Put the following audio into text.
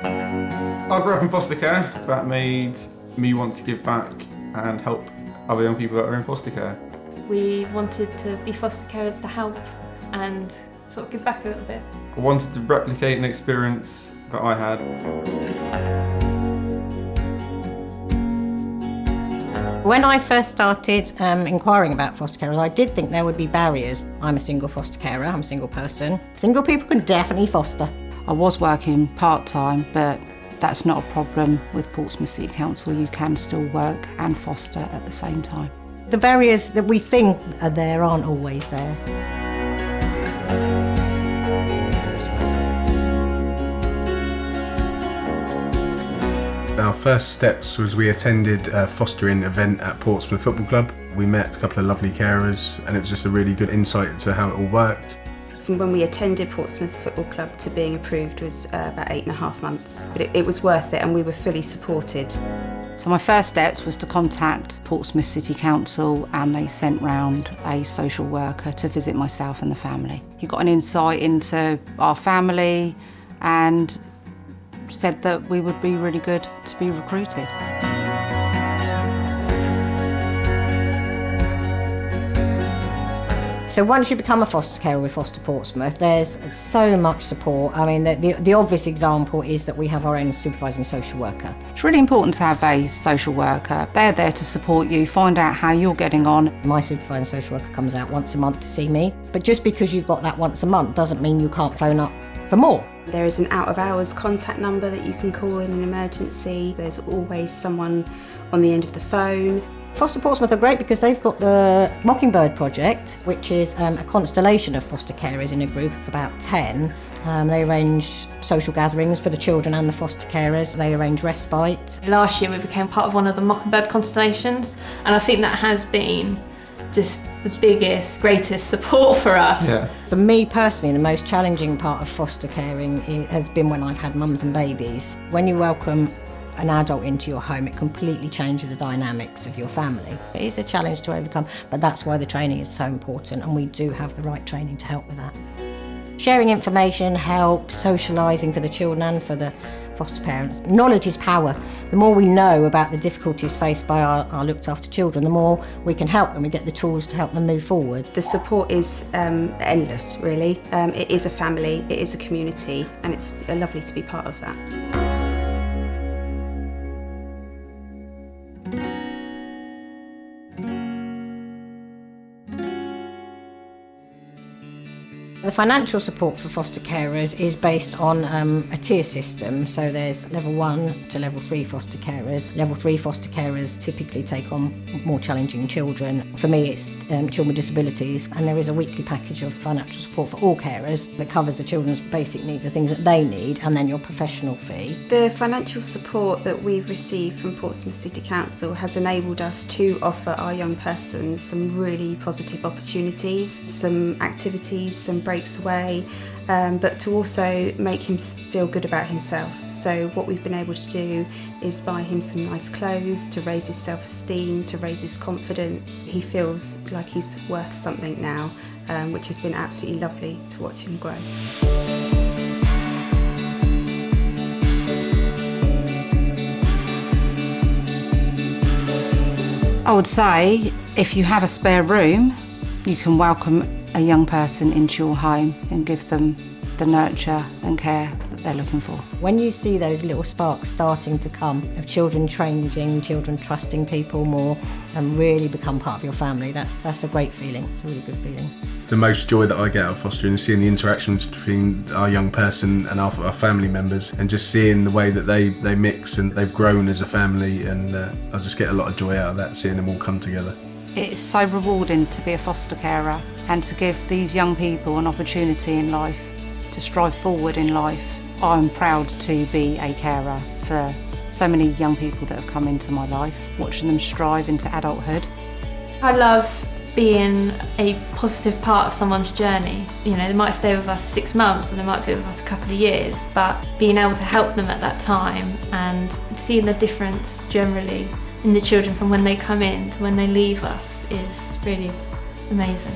I grew up in foster care. That made me want to give back and help other young people that are in foster care. We wanted to be foster carers to help and sort of give back a little bit. I wanted to replicate an experience that I had. When I first started inquiring about foster carers, I did think there would be barriers. I'm a single foster carer, I'm a single person. Single people can definitely foster. I was working part-time, but that's not a problem with Portsmouth City Council. You can still work and foster at the same time. The barriers that we think are there aren't always there. Our first steps was we attended a fostering event at Portsmouth Football Club. We met a couple of lovely carers and it was just a really good insight into how it all worked. From when we attended Portsmouth Football Club to being approved was about 8.5 months. But it was worth it and we were fully supported. So my first steps was to contact Portsmouth City Council and they sent round a social worker to visit myself and the family. He got an insight into our family and said that we would be really good to be recruited. So once you become a foster carer with Foster Portsmouth, there's so much support. I mean, the obvious example is that we have our own supervising social worker. It's really important to have a social worker. They're there to support you, find out how you're getting on. My supervising social worker comes out once a month to see me, but just because you've got that once a month doesn't mean you can't phone up for more. There is an out-of-hours contact number that you can call in an emergency. There's always someone on the end of the phone. Foster Portsmouth are great because they've got the Mockingbird project, which is a constellation of foster carers in a group of about 10. They arrange social gatherings for the children and the foster carers. They arrange respite. Last year we became part of one of the Mockingbird constellations, and I think that has been just the biggest, greatest support for us. Yeah. For me personally, the most challenging part of foster caring has been when I've had mums and babies. When you welcome an adult into your home, it completely changes the dynamics of your family. It is a challenge to overcome, but that's why the training is so important, and we do have the right training to help with that. Sharing information helps, socialising for the children and for the foster parents. Knowledge is power. The more we know about the difficulties faced by our looked after children, the more we can help them, we get the tools to help them move forward. The support is endless, really. It is a family, it is a community, and it's lovely to be part of that. The financial support for foster carers is based on a tier system. So there's level 1 to level 3 foster carers. Level 3 foster carers typically take on more challenging children. For me, it's children with disabilities, and there is a weekly package of financial support for all carers that covers the children's basic needs, the things that they need, and then your professional fee. The financial support that we've received from Portsmouth City Council has enabled us to offer our young person some really positive opportunities, some activities, some breaks away, but to also make him feel good about himself. So what we've been able to do is buy him some nice clothes to raise his self-esteem, to raise his confidence. He feels like he's worth something now, which has been absolutely lovely to watch him grow. I would say if you have a spare room, you can welcome a young person into your home and give them the nurture and care that they're looking for. When you see those little sparks starting to come of children changing, children trusting people more and really become part of your family, that's a great feeling. It's a really good feeling. The most joy that I get out of fostering is seeing the interactions between our young person and our family members, and just seeing the way that they mix and they've grown as a family, and I just get a lot of joy out of that, seeing them all come together. It's so rewarding to be a foster carer and to give these young people an opportunity in life to strive forward in life. I'm proud to be a carer for so many young people that have come into my life, watching them strive into adulthood. I love being a positive part of someone's journey. You know, they might stay with us 6 months and they might be with us a couple of years, but being able to help them at that time and seeing the difference generally in the children from when they come in to when they leave us is really amazing.